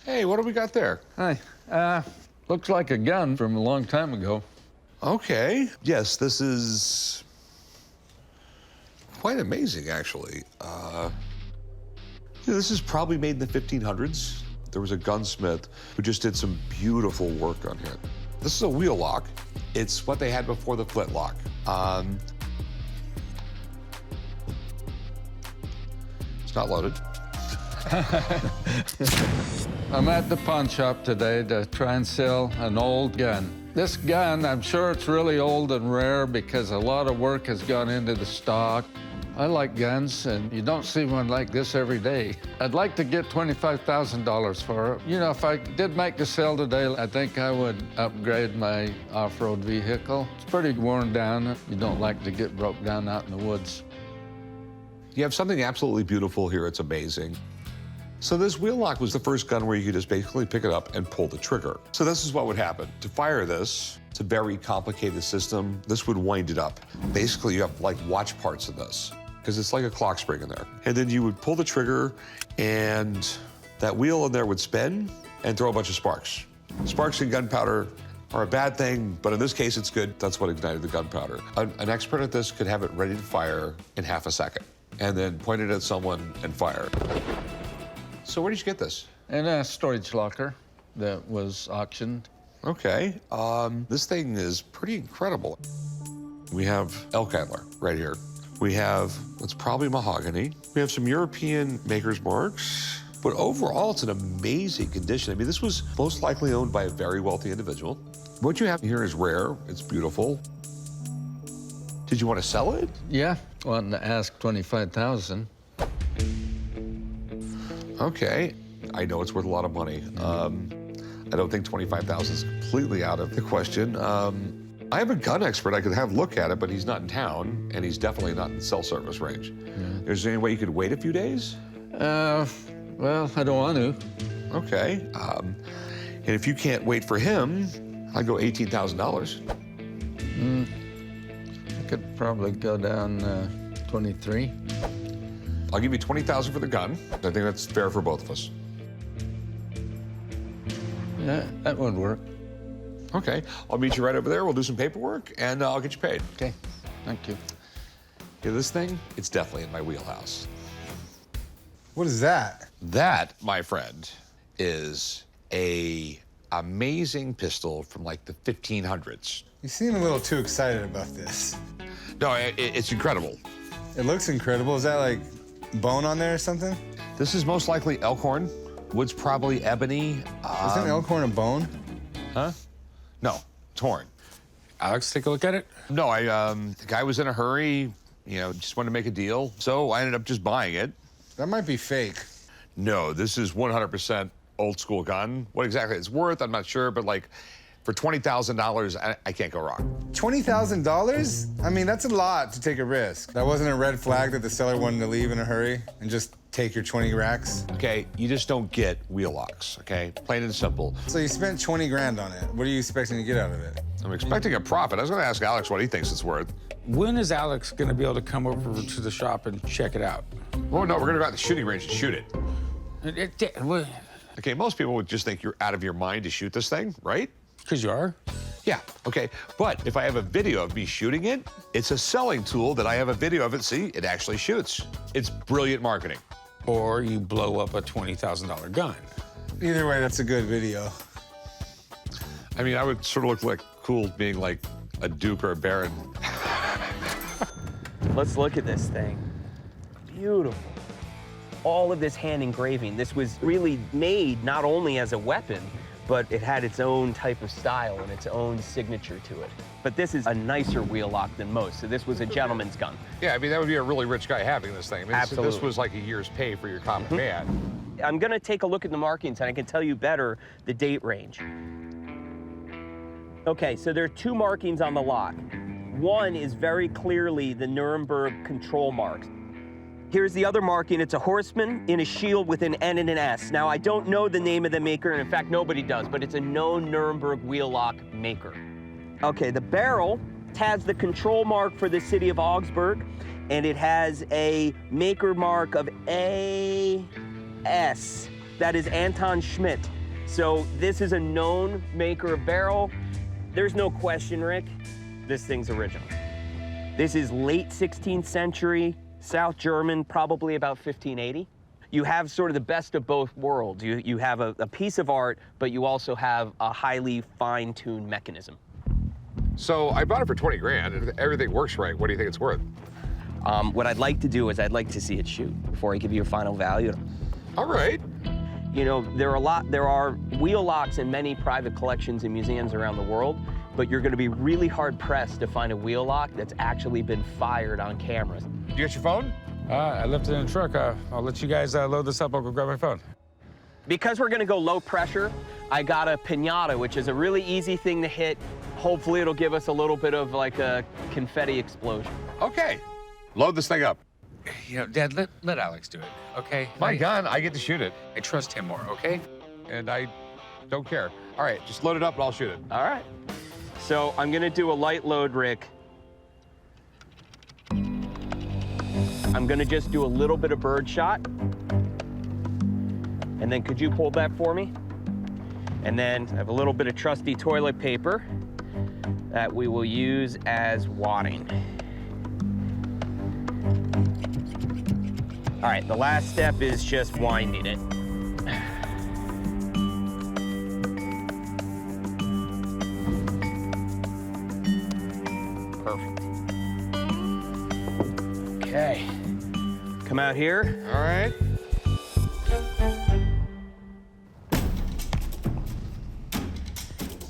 Hey, what do we got there? Hi. Looks like a gun from a long time ago. Okay. Yes, this is quite amazing, actually. This is probably made in the 1500s. There was a gunsmith who just did some beautiful work on here. This is a wheel lock. It's what they had before the flintlock. It's not loaded. I'm at the pawn shop today to try and sell an old gun. This gun, I'm sure it's really old and rare because a lot of work has gone into the stock. I like guns, and you don't see one like this every day. I'd like to get $25,000 for it. You know, if I did make the sale today, I think I would upgrade my off-road vehicle. It's pretty worn down. You don't like to get broke down out in the woods. You have something absolutely beautiful here. It's amazing. So this wheel lock was the first gun where you could just basically pick it up and pull the trigger. So this is what would happen. To fire this, it's a very complicated system. This would wind it up. Basically, you have like watch parts of this because it's like a clock spring in there. And then you would pull the trigger and that wheel in there would spin and throw a bunch of sparks. Sparks and gunpowder are a bad thing, but in this case, it's good. That's what ignited the gunpowder. An expert at this could have it ready to fire in half a second and then point it at someone and fire. So where did you get this? In a storage locker that was auctioned. Okay, this thing is pretty incredible. We have elk antler right here. We have, it's probably mahogany. We have some European maker's marks, but overall it's an amazing condition. I mean, this was most likely owned by a very wealthy individual. What you have here is rare, it's beautiful. Did you want to sell it? Yeah, wanting to ask $25,000. Okay, I know it's worth a lot of money. I don't think $25,000 is completely out of the question. I have a gun expert I could have look at it, but he's not in town, and he's definitely not in cell service range. Yeah. Is there any way you could wait a few days? Well, I don't want to. Okay, and if you can't wait for him, I'd go $18,000. I could probably go down 23. I'll give you $20,000 for the gun. I think that's fair for both of us. Yeah, that would work. Okay, I'll meet you right over there. We'll do some paperwork, and I'll get you paid. Okay, thank you. Yeah, this thing, it's definitely in my wheelhouse. What is that? That, my friend, is a amazing pistol from like the 1500s. You seem a little too excited about this. No, it's incredible. It looks incredible. Is that like bone on there or something? This is most likely elk horn. Wood's probably ebony. Isn't elk horn a bone? Huh? No, it's horn. Alex, take a look at it. No, the guy was in a hurry, you know, just wanted to make a deal. So I ended up just buying it. That might be fake. No, this is 100% old school gun. What exactly it's worth, I'm not sure, but like for $20,000, I can't go wrong. $20,000? I mean, that's a lot to take a risk. That wasn't a red flag that the seller wanted to leave in a hurry and just take your 20 racks? Okay, you just don't get wheel locks, okay? Plain and simple. So you spent 20 grand on it. What are you expecting to get out of it? I'm expecting a profit. I was gonna ask Alex what he thinks it's worth. When is Alex gonna be able to come over to the shop and check it out? Oh, no, we're gonna go out to the shooting range and shoot it. Okay, most people would just think you're out of your mind to shoot this thing, right? Because you are? Yeah, okay. But if I have a video of me shooting it, it's a selling tool that I have a video of it. See, it actually shoots. It's brilliant marketing. Or you blow up a $20,000 gun. Either way, that's a good video. I mean, I would sort of look like cool being like a duke or a baron. Let's look at this thing. Beautiful. All of this hand engraving. This was really made not only as a weapon, but it had its own type of style and its own signature to it. But this is a nicer wheel lock than most, so this was a gentleman's gun. Yeah, I mean, that would be a really rich guy having this thing. I mean, Absolutely. This was like a year's pay for your common man. I'm gonna take a look at the markings and I can tell you better the date range. Okay, so there are two markings on the lock. One is very clearly the Nuremberg control marks. Here's the other marking. It's a horseman in a shield with an N and an S. Now, I don't know the name of the maker, and in fact, nobody does, but it's a known Nuremberg wheel lock maker. Okay, the barrel has the control mark for the city of Augsburg, and it has a maker mark of AS. That is Anton Schmidt. So this is a known maker of barrel. There's no question, Rick, this thing's original. This is late 16th century, South German, probably about 1580. You have sort of the best of both worlds. You have a piece of art, but you also have a highly fine-tuned mechanism. So I bought it for 20 grand, and if everything works right, what do you think it's worth? What I'd like to do is I'd like to see it shoot before I give you a final value. All right. You know, there are wheel locks in many private collections and museums around the world, but you're gonna be really hard pressed to find a wheel lock that's actually been fired on cameras. You got your phone? I left it in the truck. I'll let you guys load this up. I'll go grab my phone. Because we're gonna go low pressure, I got a piñata, which is a really easy thing to hit. Hopefully it'll give us a little bit of like a confetti explosion. Okay. Load this thing up. You know, Dad, let Alex do it, okay? My gun, I get to shoot it, I trust him more, okay? and I don't care. All right, just load it up and I'll shoot it. All right. So I'm gonna do a light load, Rick. I'm gonna just do a little bit of bird shot. And then could you hold that for me? And then I have a little bit of trusty toilet paper that we will use as wadding. All right, the last step is just winding it. Perfect. Okay, come out here. All right.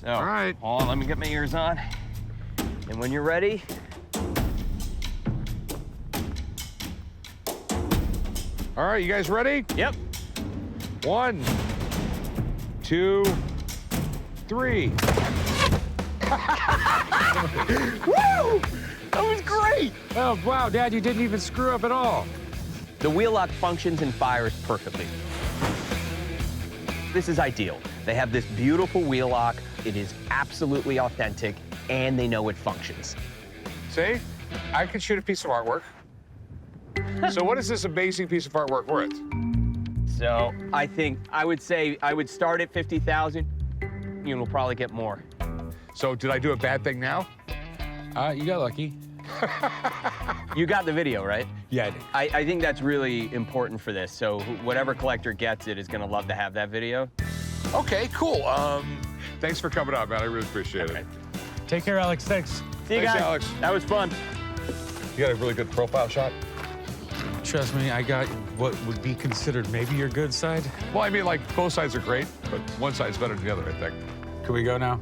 So, All right. hold on, let me get my ears on. And when you're ready, All right, you guys ready? yep. 1, 2, 3. Woo! That was great! Oh, wow, Dad, you didn't even screw up at all. The wheel lock functions and fires perfectly. This is ideal. They have this beautiful wheel lock. It is absolutely authentic, and they know it functions. See? I could shoot a piece of artwork. So what is this amazing piece of artwork worth? So I would say I would start at 50,000. You will probably get more. So did I do a bad thing now? You got lucky. You got the video, right? Yeah, I did. I think that's really important for this. So whatever collector gets it is gonna love to have that video. Okay, cool. Thanks for coming out, man. I really appreciate it. Take care, Alex. Thanks. See you Thanks, guys. Alex. That was fun. You got a really good profile shot? Trust me, I got what would be considered maybe your good side. Well, I mean, like, both sides are great, but one side's better than the other, I think. Can we go now?